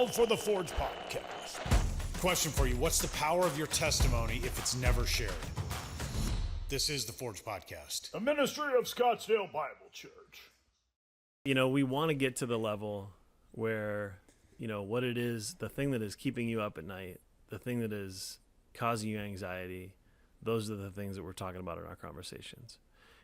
now for the Forge Podcast. Question for you. What's the power of your testimony if it's never shared? This is the Forge Podcast. A ministry of Scottsdale Bible Church. You know, we want to get to the level where, you know, what it is, the thing that is keeping you up at night, the thing that is causing you anxiety, those are the things that we're talking about in our conversations.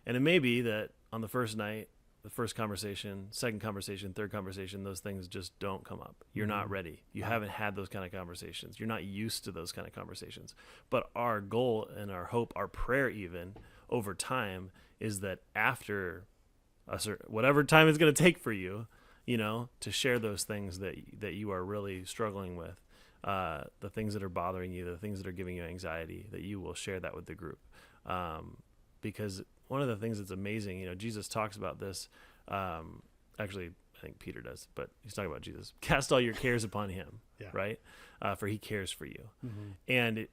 And it may be that on the first night, the first conversation, second conversation, third conversation, those things just don't come up. You're not ready. You haven't had those kind of conversations. You're not used to those kind of conversations. But our goal and our hope, our prayer even over time is that after whatever time it's going to take for you, you know, to share those things that you are really struggling with, the things that are bothering you, the things that are giving you anxiety, that you will share that with the group. Because one of the things that's amazing, you know, Jesus talks about this. Actually, I think Peter does, but he's talking about Jesus. Cast all your cares upon him, right? For he cares for you. Mm-hmm. And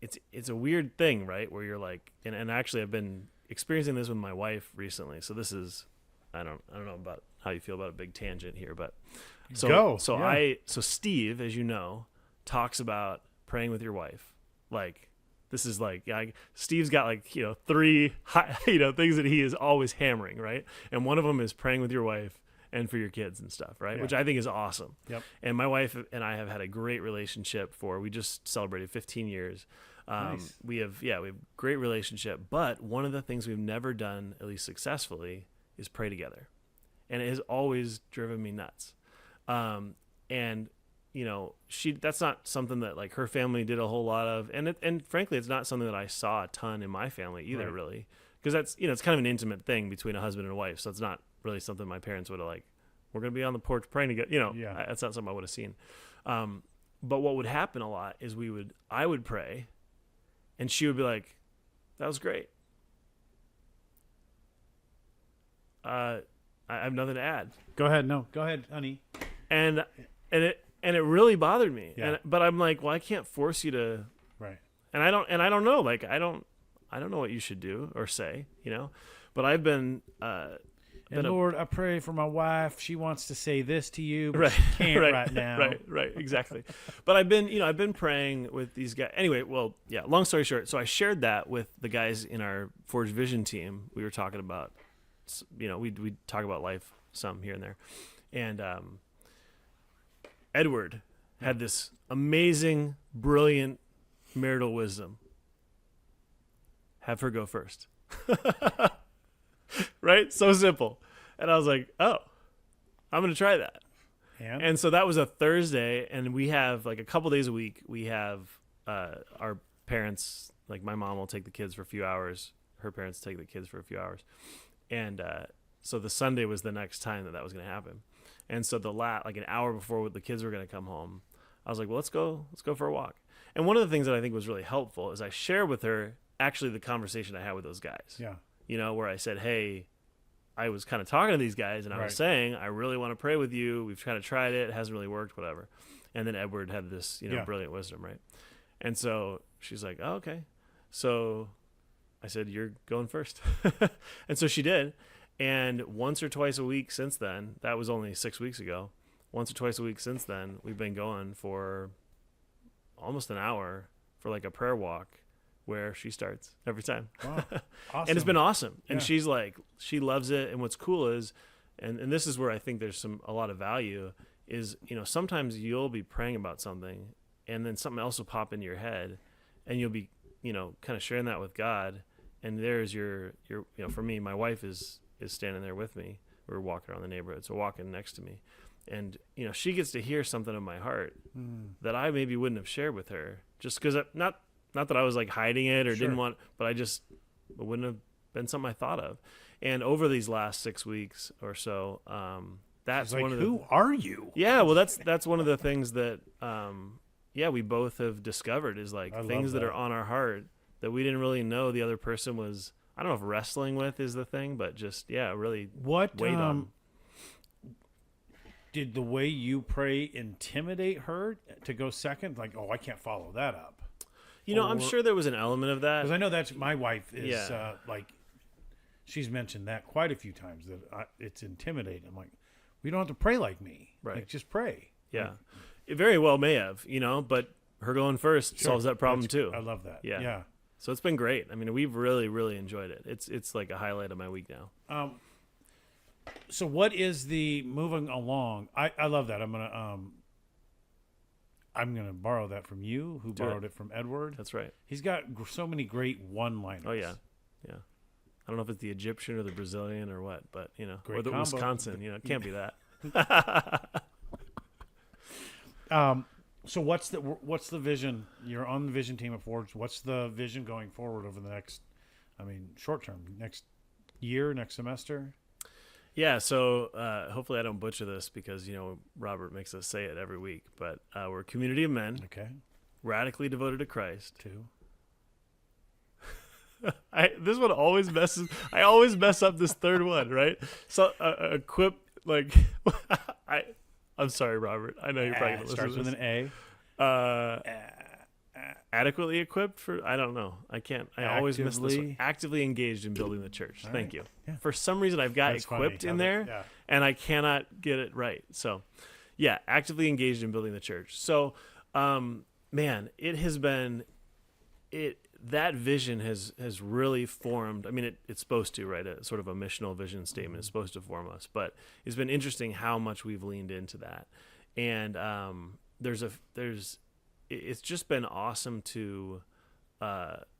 it's a weird thing, right? Where you're like, and actually I've been experiencing this with my wife recently. So this is, I don't know about how you feel about a big tangent here, but so Steve, as you know, talks about praying with your wife. Like, this is like, Steve's got like, you know, three, things that he is always hammering, right? And one of them is praying with your wife and for your kids and stuff, right? Yeah. Which I think is awesome. Yep. And my wife and I have had a great relationship we just celebrated 15 years. Nice. We have great relationship, but one of the things we've never done, at least successfully, is pray together. And it has always driven me nuts. And you know, that's not something that like her family did a whole lot of. And frankly, it's not something that I saw a ton in my family either, right. Really. Because that's, you know, it's kind of an intimate thing between a husband and a wife. So it's not really something my parents would have like, we're going to be on the porch praying together. You know, that's not something I would have seen. But what would happen a lot is I would pray and she would be like, that was great. I have nothing to add. Go ahead. No, go ahead, honey. And it really bothered me. Yeah. But I'm like, well, I can't force you to. Right. And I don't know. Like, I don't know what you should do or say, you know, but I've been, Lord, I pray for my wife. She wants to say this to you, but right, she can't right now. Right. Exactly. But I've been praying with these guys. Anyway, well, yeah, long story short. So I shared that with the guys in our Forge Vision team. We were talking about, you know, we talk about life some here and there. And, Edward had this amazing, brilliant marital wisdom. Have her go first. Right? So simple. And I was like, oh, I'm going to try that. And so that was a Thursday, and we have like a couple days a week, we have our parents, like my mom will take the kids for a few hours. Her parents take the kids for a few hours. And so the Sunday was the next time that was going to happen. And so like an hour before the kids were going to come home, I was like, well, let's go for a walk. And one of the things that I think was really helpful is I shared with her actually the conversation I had with those guys. Yeah. You know, where I said, hey, I was kind of talking to these guys and I was saying, I really want to pray with you. We've kind of tried it. It hasn't really worked, whatever. And then Edward had this, brilliant wisdom, right? And so she's like, oh, okay. So I said, you're going first. And so she did. And once or twice a week since then, that was only 6 weeks ago, once or twice a week since then, we've been going for almost an hour for like a prayer walk where she starts every time. Wow. Awesome. And it's been awesome. And she's like, she loves it. And what's cool is, and this is where I think there's a lot of value is, you know, sometimes you'll be praying about something and then something else will pop into your head and you'll be, you know, kind of sharing that with God. And there's your, you know, for me, my wife is standing there with me. We're walking around the neighborhood, so walking next to me. And, you know, she gets to hear something in my heart that I maybe wouldn't have shared with her just because, not that I was like hiding it or didn't want, but it wouldn't have been something I thought of. And over these last 6 weeks or so, that's like, one of the... Who are you? Yeah, well, that's one of the things that, we both have discovered is like things that are on our heart that we didn't really know the other person was... I don't know if wrestling with is the thing, but just, really weighed on. Did the way you pray intimidate her to go second? Like, oh, I can't follow that up. You know, I'm sure there was an element of that. Because I know that's my wife is like, she's mentioned that quite a few times that it's intimidating. I'm like, we don't have to pray like me. Right. Like, just pray. Yeah. it very well may have, but her going first solves that problem too. I love that. Yeah. Yeah. So it's been great. I mean, we've really, really enjoyed it. It's like a highlight of my week now. So what is the moving along? I love that. I'm gonna borrow that from you, who borrowed it from Edward. That's right. He's got so many great one-liners. Oh yeah. I don't know if it's the Egyptian or the Brazilian or what, but Great or the combo. Wisconsin. It can't be that. So what's the vision? You're on the vision team at Forge. What's the vision going forward over the next, short term, next year, next semester? Yeah, so hopefully I don't butcher this because, Robert makes us say it every week, but we're a community of men, Okay. radically devoted to Christ. 2. This one always messes. I always mess up this third one, right? So equip, like, I'm sorry, Robert. I know you're probably going to listen Starts to with this. an A. Adequately equipped for, I don't know. I can't. I always miss this one. Actively- Actively engaged in building the church. Thank right. you. Yeah. For some reason, I've got That's equipped funny. in there, Yeah. and I cannot get it right. So, yeah, actively engaged in building the church. So, man, it has been that vision has really formed. I mean, it's supposed to, right? A sort of a missional vision statement is supposed to form us, but it's been interesting how much we've leaned into that. And it's just been awesome to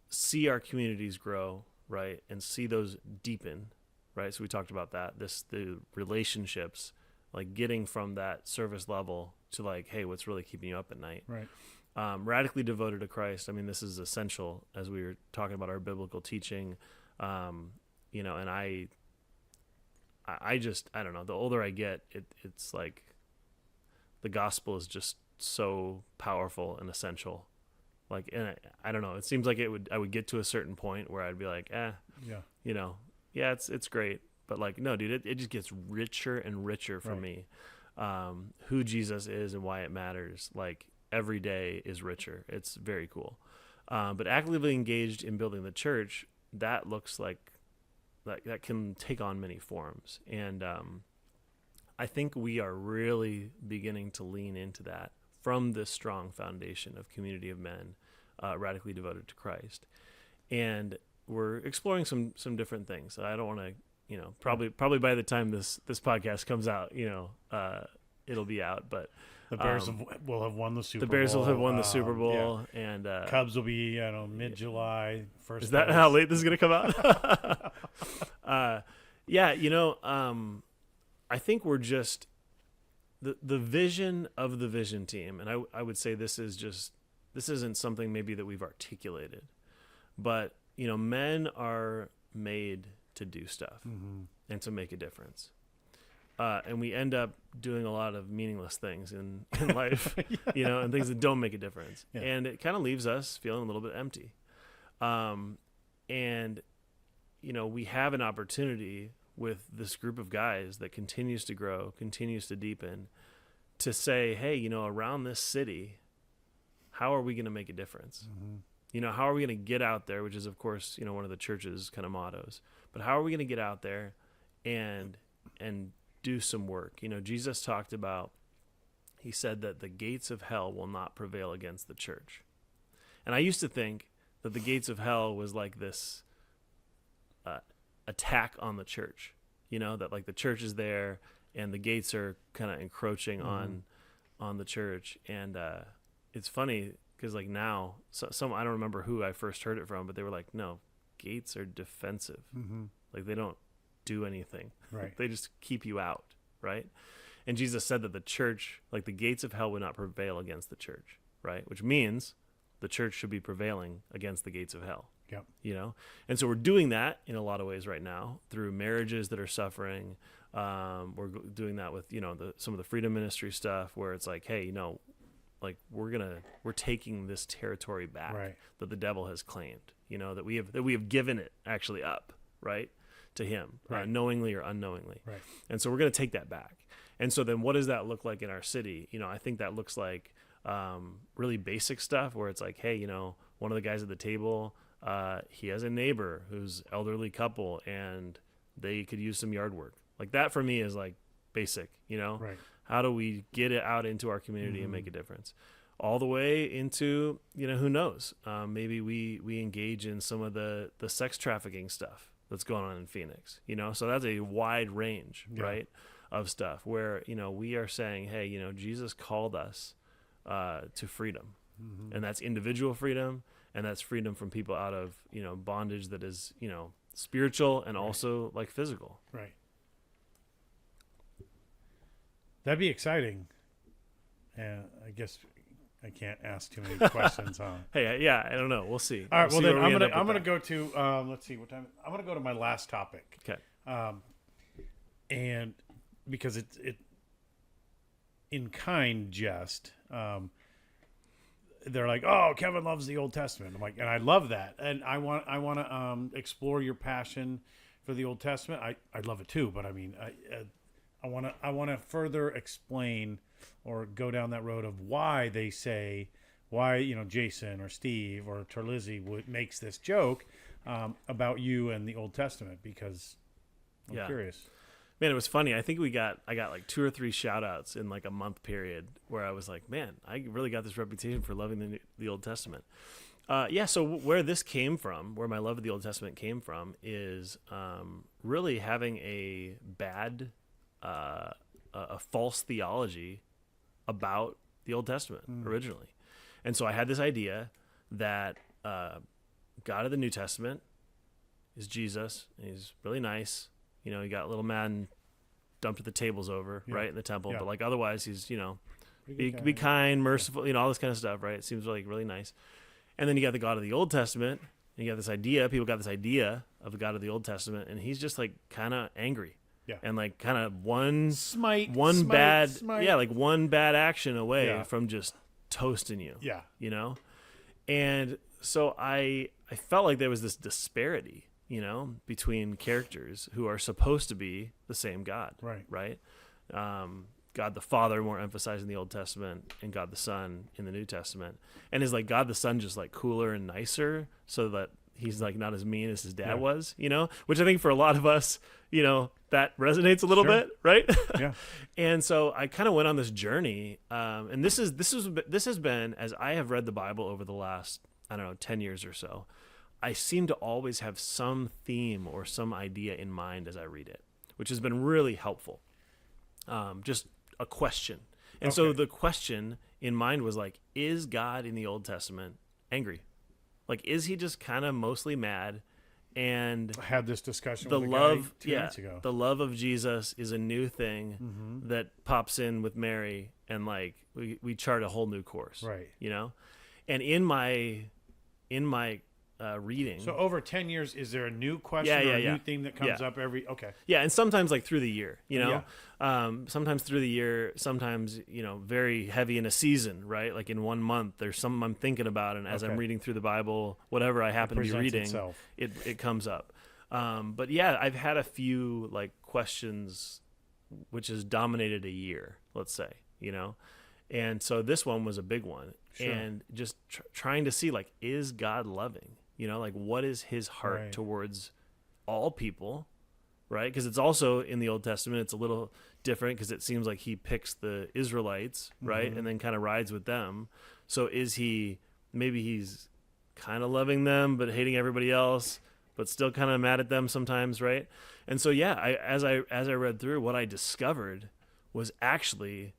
see our communities grow, right, and see those deepen, right? So we talked about that. The relationships, like getting from that service level to like, hey, what's really keeping you up at night? Right. Radically devoted to Christ. I mean, this is essential as we were talking about our biblical teaching, and I don't know. The older I get, it's like the gospel is just so powerful and essential. Like, and I don't know. It seems like I would get to a certain point where I'd be like, it's great, but like, no, dude, it just gets richer and richer for me. Who Jesus is and why it matters. Like, every day is richer. It's very cool. But actively engaged in building the church, that looks like that can take on many forms. And I think we are really beginning to lean into that from this strong foundation of community of men, radically devoted to Christ. And we're exploring some different things. I don't want to, probably by the time this podcast comes out, it'll be out, but The Bears will have won the Super Bowl. The Bears will have won the Super Bowl, and Cubs will be, mid-July. First. Is that place. how late this is going to come out? I think we're just the vision of the vision team, and I would say this isn't something maybe that we've articulated, but men are made to do stuff and to make a difference. And we end up doing a lot of meaningless things in life, and things that don't make a difference. Yeah. And it kind of leaves us feeling a little bit empty. And we have an opportunity with this group of guys that continues to grow, continues to deepen, to say, hey, around this city, how are we going to make a difference? How are we going to get out there, which is, of course, one of the church's kind of mottos. But how are we going to get out there and do some work? Jesus talked about, he said that the gates of hell will not prevail against the church. And I used to think that the gates of hell was like this attack on the church, that like the church is there and the gates are kind of encroaching on the church. And it's funny because like now, some I don't remember who I first heard it from, but they were like, no, gates are defensive. Like they don't do anything. Right. They just keep you out, right? And Jesus said that the church, like the gates of hell would not prevail against the church, right? Which means the church should be prevailing against the gates of hell. Yep. And so we're doing that in a lot of ways right now through marriages that are suffering. We're doing that with, some of the freedom ministry stuff where it's like, hey, like we're taking this territory back that the devil has claimed, that we have given it actually up, right? To him, knowingly or unknowingly. Right. And so we're going to take that back. And so then what does that look like in our city? I think that looks like really basic stuff where it's like, hey, one of the guys at the table, he has a neighbor who's elderly couple and they could use some yard work. Like that for me is like basic, Right. How do we get it out into our community and make a difference? All the way into, who knows? Maybe we engage in some of the sex trafficking stuff that's going on in Phoenix, So that's a wide range, right, of stuff where, we are saying, hey, Jesus called us to freedom. And that's individual freedom, and that's freedom from people out of, bondage that is, spiritual and also like physical. Right. That'd be exciting. And I guess I can't ask too many questions, huh? Hey, yeah, I don't know. We'll see. All right. We'll Well, see then where we end up I'm with gonna that. go to let's see what time. I'm gonna go to my last topic. Okay. And because it in kind jest, they're like, oh, Kevin loves the Old Testament. I'm like, and I love that, and I want to explore your passion for the Old Testament. I love it too, but I mean, I want to further explain or go down that road of why they say, why Jason or Steve or Terlizzi makes this joke about you and the Old Testament, because I'm curious. Man, it was funny. I think I got like 2 or 3 shout outs in like a month period where I was like, man, I really got this reputation for loving the Old Testament. So where this came from, where my love of the Old Testament came from, is really having a bad, a false theology about the Old Testament originally. And so I had this idea that God of the New Testament is Jesus, and he's really nice. He got a little mad and dumped the tables over, right, in the temple. Yeah. But like otherwise, he's, be kind, merciful, all this kind of stuff, right? It seems like really nice. And then you got the God of the Old Testament, and you got this idea. People got this idea of the God of the Old Testament, and he's just like kind of angry. Yeah. And like kind of one Smite. like one bad action away Yeah. from just toasting you. Yeah. And so I felt like there was this disparity, between characters who are supposed to be the same God. Right. God the Father more emphasized in the Old Testament, and God the Son in the New Testament. And is like God the Son just like cooler and nicer, so that he's like not as mean as his dad was, which I think for a lot of us, that resonates a little bit, right? Yeah. And so I kind of went on this journey, and this has been, as I have read the Bible over the last, 10 years or so, I seem to always have some theme or some idea in mind as I read it, which has been really helpful. Just a question. And so the question in mind was like, is God in the Old Testament angry? Like, is he just kind of mostly mad? And I had this discussion the with a love, guy 2 minutes ago. the love of Jesus is a new thing that pops in with Mary, and like we chart a whole new course, Right. And in my reading, So over 10 years, is there a new question Yeah, or a yeah. new theme that comes Yeah. up every? Okay. yeah, and sometimes like through the year, sometimes through the year, sometimes very heavy in a season, right? Like in 1 month, there's something I'm thinking about, and as I'm reading through the Bible, whatever I happen to be presents reading, itself. it comes up. But yeah, I've had a few like questions, which has dominated a year, let's say, and so this one was a big one, and just trying to see like, is God loving? Like what is his heart towards all people, right? Because it's also in the Old Testament, it's a little different because it seems like he picks the Israelites, right? And then kind of rides with them. So maybe he's kind of loving them, but hating everybody else, but still kind of mad at them sometimes, right? And so, as I read through, what I discovered was actually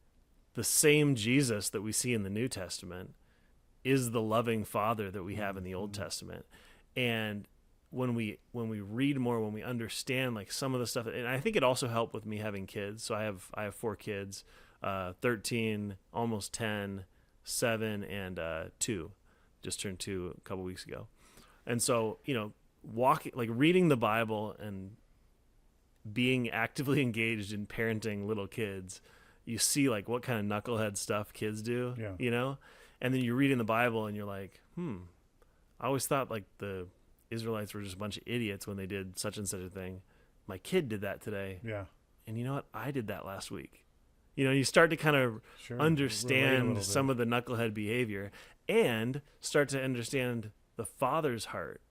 the same Jesus that we see in the New Testament is the loving Father that we have in the Old Testament. And when we read more, when we understand like some of the stuff, and I think it also helped with me having kids. So I have 4 kids, 13, almost 10, 7, and 2. Just turned 2 a couple weeks ago. And so, reading the Bible and being actively engaged in parenting little kids, you see like what kind of knucklehead stuff kids do, And then you read in the Bible and you're like, I always thought like the Israelites were just a bunch of idiots when they did such and such a thing. My kid did that today. Yeah. And you know what? I did that last week. You start to kind of understand some of the knucklehead behavior and start to understand the Father's heart,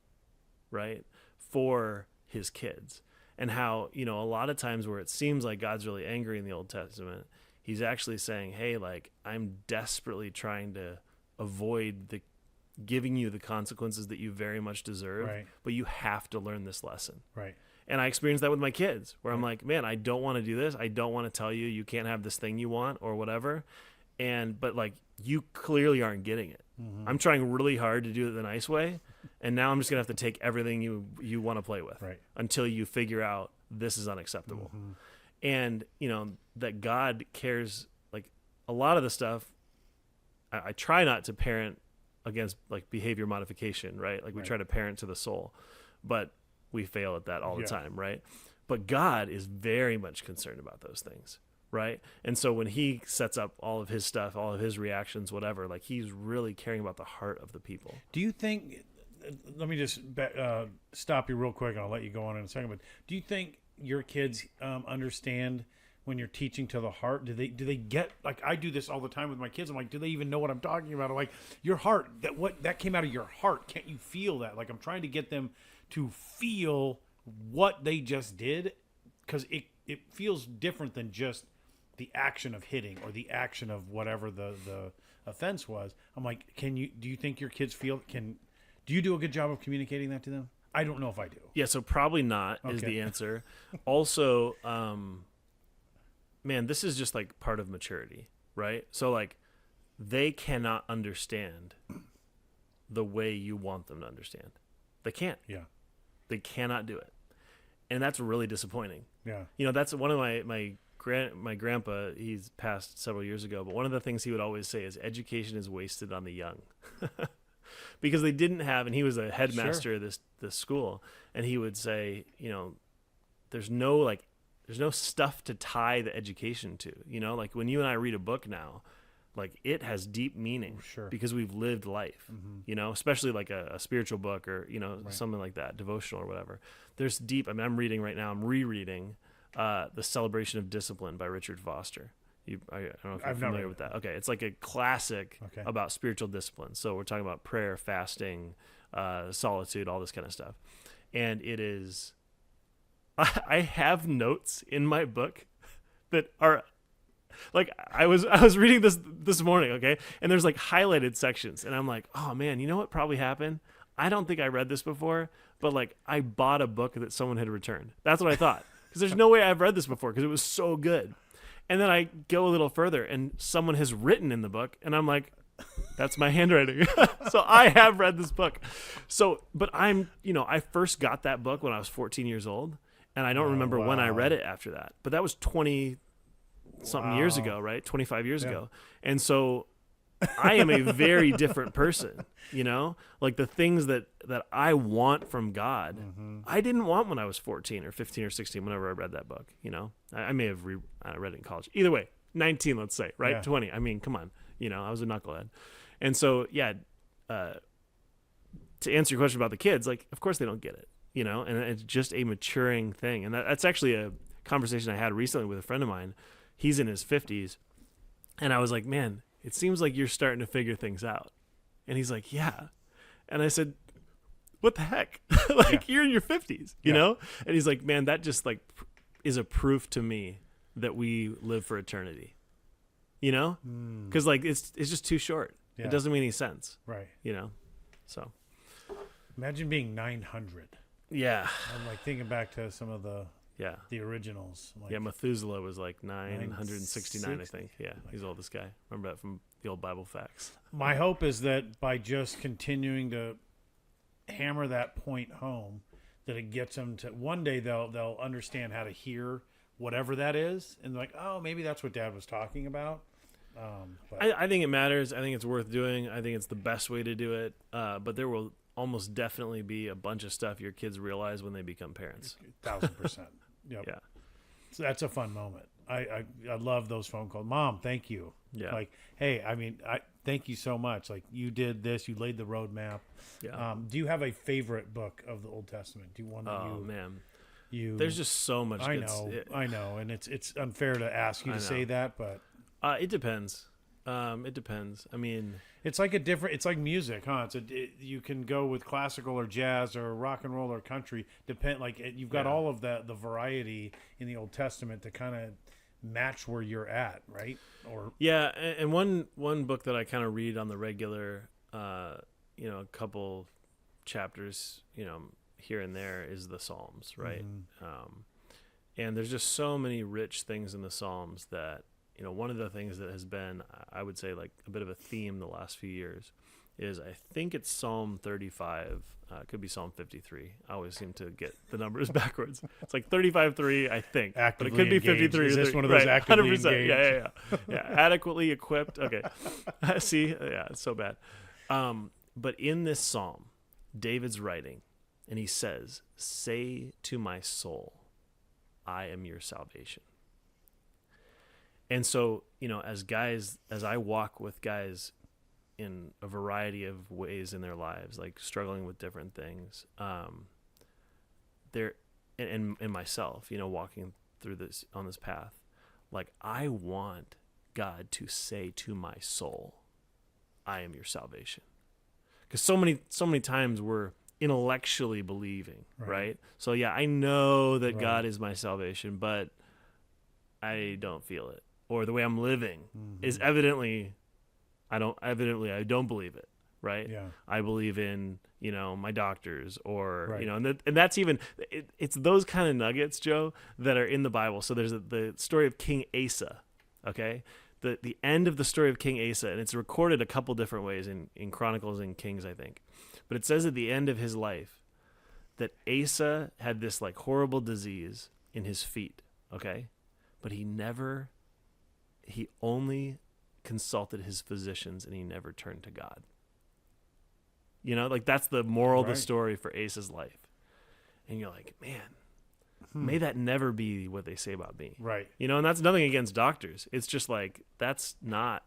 right, for his kids. And how, a lot of times where it seems like God's really angry in the Old Testament, He's actually saying, hey, like, I'm desperately trying to avoid giving you the consequences that you very much deserve, Right. but you have to learn this lesson. Right. And I experienced that with my kids, where I'm like, man, I don't want to do this. I don't want to tell you you can't have this thing you want or whatever. But like, you clearly aren't getting it. Mm-hmm. I'm trying really hard to do it the nice way, and now I'm just gonna have to take everything you want to play with, Right. until you figure out this is unacceptable. Mm-hmm. And that God cares. Like, a lot of the stuff, I try not to parent against like behavior modification, right? Like, we try to parent to the soul, but we fail at that all the time, right? But God is very much concerned about those things, right? And so when he sets up all of his stuff, all of his reactions, whatever, like, he's really caring about the heart of the people. Do you think? Let me just stop you real quick, and I'll let you go on in a second. But do you think your kids understand when you're teaching to the heart? Do they get, like, I do this all the time with my kids. I'm like, do they even know what I'm talking about? I'm like, your heart, that came out of your heart. Can't you feel that? Like, I'm trying to get them to feel what they just did, because it feels different than just the action of hitting or the action of whatever the offense was. I'm like, do you think your kids do you do a good job of communicating that to them? I don't know if I do. Yeah, so probably not is the answer. Also, man, this is just like part of maturity, right? So like, they cannot understand the way you want them to understand. They can't. Yeah. They cannot do it. And that's really disappointing. Yeah. That's one of my grandpa, he's passed several years ago, but one of the things he would always say is education is wasted on the young. Because they didn't have, and he was a headmaster of this school, and he would say, there's no stuff to tie the education to. Like, when you and I read a book now, like, it has deep meaning, because we've lived life, especially like a spiritual book or, something like that, devotional or whatever. There's deep, I'm reading right now, I'm rereading The Celebration of Discipline by Richard Foster. I don't know if you're familiar with that. Okay. It's like a classic about spiritual discipline. So we're talking about prayer, fasting, solitude, all this kind of stuff. And it is, I have notes in my book that are, like, I was reading this morning, okay? And there's like highlighted sections, and I'm like, oh man, you know what probably happened? I don't think I read this before, but like, I bought a book that someone had returned. That's what I thought. Because there's no way I've read this before, because it was so good. And then I go a little further, and someone has written in the book, and I'm like, that's my handwriting. So I have read this book. So, but I first got that book when I was 14 years old, and I don't remember when I read it after that. But that was 20-something years ago, right? 25 years ago. And so I am a very different person, like, the things that I want from God, I didn't want when I was 14 or 15 or 16, whenever I read that book. I may have read it in college. Either way, 19, let's say, right? Yeah. 20. I mean, come on, I was a knucklehead. And so, to answer your question about the kids, like, of course they don't get it, and it's just a maturing thing. And that's actually a conversation I had recently with a friend of mine. He's in his 50s, and I was like, man, it seems like you're starting to figure things out. And he's like, yeah. And I said, what the heck? You're in your 50s, you know? And he's like, man, that just like is a proof to me that we live for eternity, because like, it's just too short. Yeah. It doesn't make any sense. Right. So imagine being 900. Yeah. I'm like thinking back to some of the originals. Like, Methuselah was like 969, I 960. think. Yeah, he's the oldest guy. Remember that from the old Bible facts. My hope is that by just continuing to hammer that point home, that it gets them to, one day they'll understand how to hear whatever that is, and like, oh, maybe that's what Dad was talking about. I think it matters. I think it's worth doing. I think it's the best way to do it. But there will almost definitely be a bunch of stuff your kids realize when they become parents. 1,000%. Yep. Yeah. So that's a fun moment. I love those phone calls. Mom, thank you. Yeah. Like, hey, I thank you so much. Like, you did this. You laid the roadmap. Yeah. Do you have a favorite book of the Old Testament? Do you want that man. You? There's just so much. I know, and it's unfair to ask you to say that, but it depends. It depends. I mean, it's like it's like music, huh? You can go with classical or jazz or rock and roll or country. You've got all of the variety in the Old Testament to kind of match where you're at, right? Or Yeah, and one book that I kind of read on the regular, a couple chapters, here and there is the Psalms, right? And there's just so many rich things in the Psalms that, one of the things that has been, I would say, like a bit of a theme the last few years is I think it's Psalm 35. It could be Psalm 53. I always seem to get the numbers backwards. It's like 35:3, I think. Actively but it could be engaged. 53. Is this 30, one of those right, actively 100%. engaged? Yeah. Adequately equipped. Okay. See? Yeah, it's so bad. But in this psalm, David's writing, and he says, "Say to my soul, I am your salvation." And so, as I walk with guys in a variety of ways in their lives, like struggling with different things, and myself, walking through this on this path, like I want God to say to my soul, I am your salvation. Because so many times we're intellectually believing, right? So yeah, I know that God is my salvation, but I don't feel it. Or the way I'm living is evidently I don't believe it, right? Yeah. I believe in, my doctors or, and that's even, it's those kind of nuggets, Joe, that are in the Bible. So there's the story of King Asa, okay? The end of the story of King Asa, and it's recorded a couple different ways in Chronicles and Kings, I think. But it says at the end of his life that Asa had this like horrible disease in his feet, okay? But he only consulted his physicians and he never turned to God. Like that's the moral of the story for Asa's life. And you're like, man, may that never be what they say about me. Right. And that's nothing against doctors. It's just like, that's not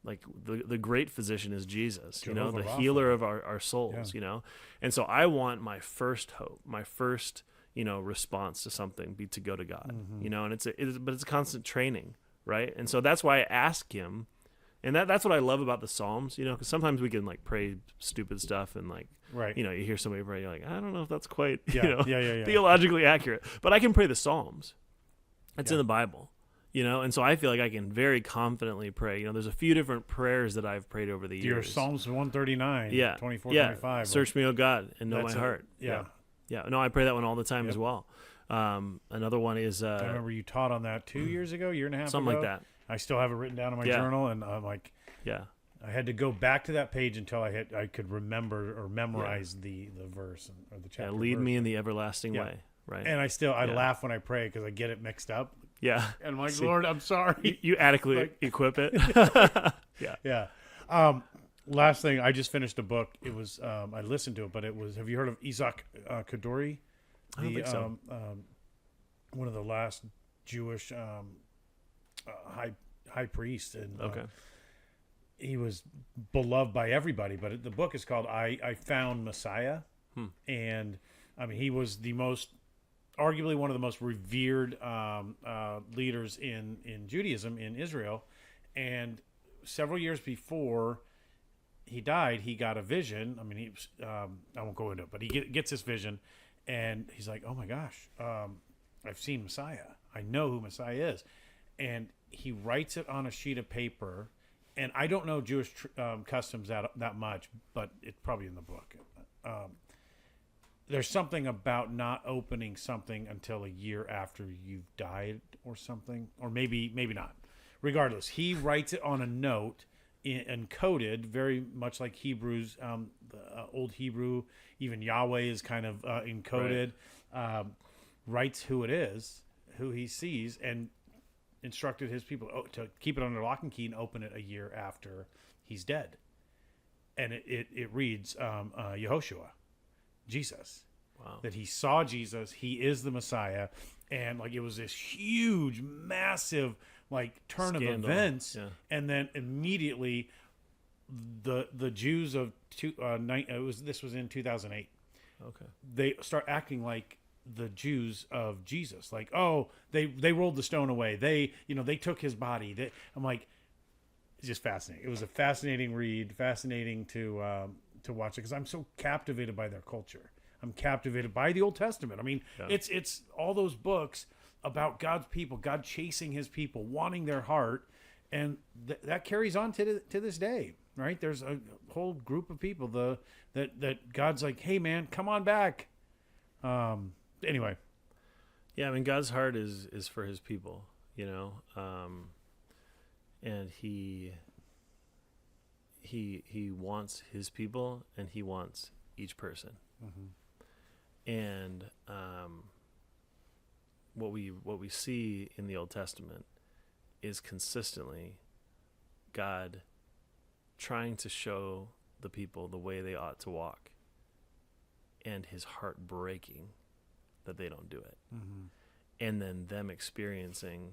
like the great physician is Jesus, Jehovah the Rapha. Healer of our souls, And so I want my first hope, my first, response to something be to go to God, and it's a constant training. Right. And so that's why I ask him. And that's what I love about the Psalms, because sometimes we can like pray stupid stuff and like, you hear somebody pray, you're like, I don't know if that's quite, theologically accurate, but I can pray the Psalms. It's in the Bible, and so I feel like I can very confidently pray. There's a few different prayers that I've prayed over the years. Your Psalms 139, 24, 25. Search me, O God, and know my heart. Yeah. No, I pray that one all the time as well. Another one is I remember you taught on that 2 years ago, year and a half something ago. like that. I still have it written down in my journal, and I'm like, I had to go back to that page until I could remember or memorize the verse or the chapter. Lead me in the everlasting way, right? And I laugh when I pray because I get it mixed up. Yeah, and I'm like, Lord, I'm sorry. You adequately equip it. Yeah. Last thing, I just finished a book. It was I listened to it, but it was. Have you heard of Isaac Kaduri? I don't think so. One of the last Jewish high priest, and he was beloved by everybody. But the book is called "I Found Messiah," and I mean he was arguably one of the most revered leaders in Judaism in Israel, and several years before he died, he got a vision. I mean, I won't go into it, but he gets this vision, and he's like, "Oh my gosh, I've seen Messiah. I know who Messiah is." And he writes it on a sheet of paper. And I don't know Jewish customs that much, but it's probably in the book. There's something about not opening something until a year after you've died or something, or maybe not. Regardless, he writes it on a note encoded, very much like Hebrews, Old Hebrew. Even Yahweh is kind of encoded. Right. Writes who it is, who he sees, and instructed his people to keep it under lock and key and open it a year after he's dead. And it reads Yehoshua, Jesus. Wow. That he saw Jesus, he is the Messiah, and like it was this huge, massive like turn of events, and then immediately the Jews of this was in 2008. Okay. They start acting like the Jews of Jesus, like, oh, they rolled the stone away, they took his body. I'm like, it's just fascinating. It was a fascinating read, fascinating to watch it, because I'm so captivated by their culture. I'm captivated by the Old Testament. I mean, it's all those books about God's people, God chasing his people, wanting their heart. And that carries on to this day, right? There's a whole group of people that God's like, hey, man, come on back. Anyway. Yeah, I mean, God's heart is for his people, and he wants his people, and he wants each person. Mm-hmm. And what we see in the Old Testament is consistently God trying to show the people the way they ought to walk, and his heart breaking that they don't do it. Mm-hmm. And then them experiencing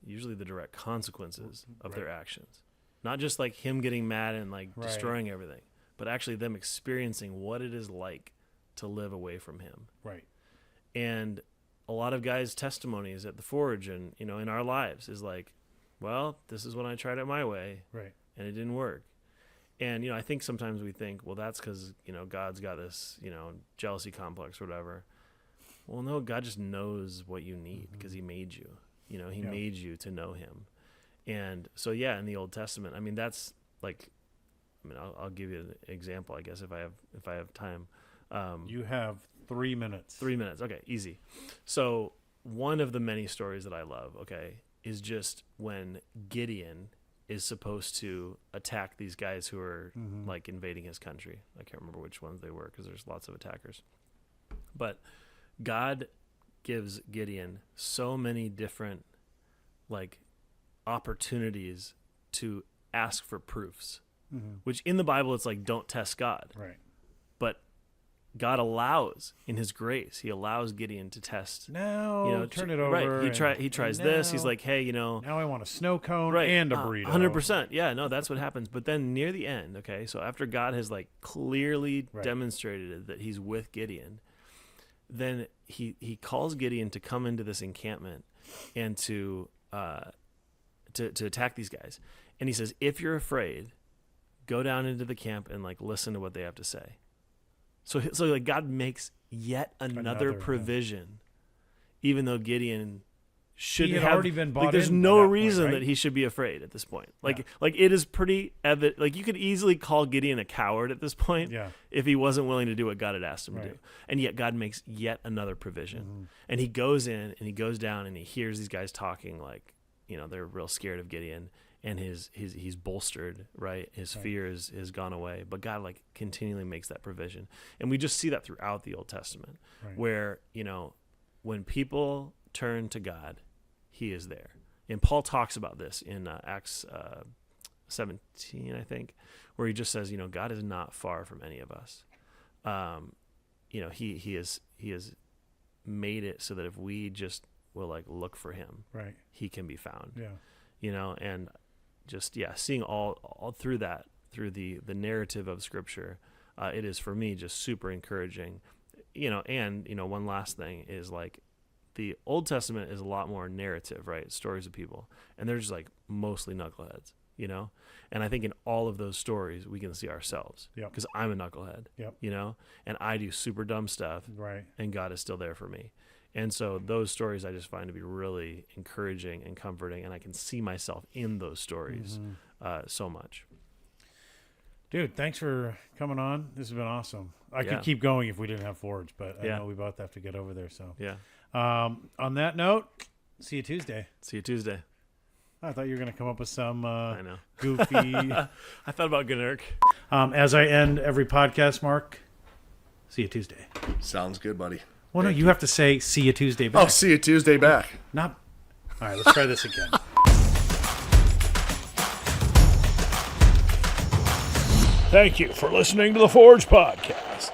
usually the direct consequences of their actions. Not just like him getting mad and like destroying everything, but actually them experiencing what it is like to live away from him. Right. And a lot of guys' testimonies at the Forge and, in our lives is like, well, this is when I tried it my way. Right. And it didn't work. And, I think sometimes we think, well, that's because, God's got this, jealousy complex or whatever. Well, no, God just knows what you need because he made you. He made you to know him. And so, yeah, in the Old Testament, I mean, that's like, I'll give you an example, I guess, if I have time. You have 3 minutes. 3 minutes. Okay, easy. So one of the many stories that I love, is just when Gideon is supposed to attack these guys who are like invading his country. I can't remember which ones they were because there's lots of attackers. But God gives Gideon so many different like opportunities to ask for proofs, which in the Bible it's like don't test God. Right. But God allows in his grace, he allows Gideon to test. No, turn it over. Right. He tries this. He's like, hey, now I want a snow cone and a burrito. 100%. Yeah, no, that's what happens. But then near the end, so after God has like clearly demonstrated that he's with Gideon, then he calls Gideon to come into this encampment and to attack these guys. And he says, if you're afraid, go down into the camp and like listen to what they have to say. So like God makes yet another provision, even though Gideon should have already been bought. Like, there's no reason that he should be afraid at this point. Like it is pretty evident. Like you could easily call Gideon a coward at this point if he wasn't willing to do what God had asked him to do. And yet God makes yet another provision. And he goes in and he goes down and he hears these guys talking like, they're real scared of Gideon. And he's bolstered, right? His fear has gone away. But God like continually makes that provision. And we just see that throughout the Old Testament where, when people turn to God, he is there. And Paul talks about this in Acts 17, I think, where he just says, God is not far from any of us. He has made it so that if we just will like look for him, he can be found. And just seeing all through that, through the narrative of Scripture, it is for me just super encouraging. And one last thing is like the Old Testament is a lot more narrative, right? Stories of people, and they're just like mostly knuckleheads, And I think in all of those stories we can see ourselves, because I'm a knucklehead, and I do super dumb stuff, and God is still there for me. And so those stories I just find to be really encouraging and comforting, and I can see myself in those stories so much. Dude, thanks for coming on. This has been awesome. I could keep going if we didn't have Forge, but I know we both have to get over there. So on that note, see you Tuesday. See you Tuesday. I thought you were going to come up with some I know. Goofy. I thought about Gunnerk. As I end every podcast, Mark, see you Tuesday. Sounds good, buddy. Well, no, you have to say, see you Tuesday back. Oh, see you Tuesday back. Not. All right, let's try this again. Thank you for listening to the Forge Podcast.